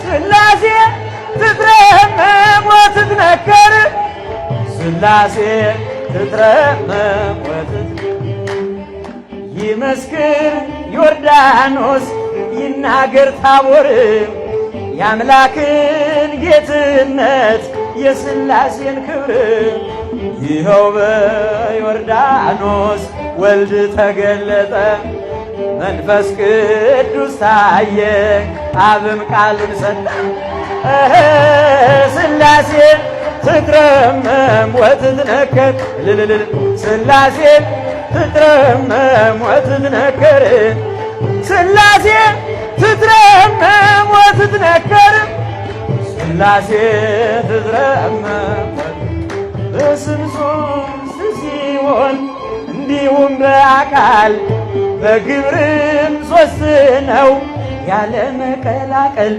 ሥላሴ ትትረመም ወትትነከር ሥላሴ ትትረመም ይመስክር ዮርዳኖስ ይናገር ታቦር የአምላክን ጌትነት የሥላሴን ክብር ይኸው በዮርዳኖስ ወልድ ተገለጠ መንፈስ ቅዱስ ታየ አብም ቃሉን ሰጠ ሥላሴ ትትረመም ወትትነከር ሥላሴ ትትረመም ወትትነከር ሥላሴ ትትረመም ወትትነከር ሥላሴ ትትረመም በስም ሦስት ሲሆን እንዲሁም በአካል በግብርም ሦስት ነው ያለ መቀላቀል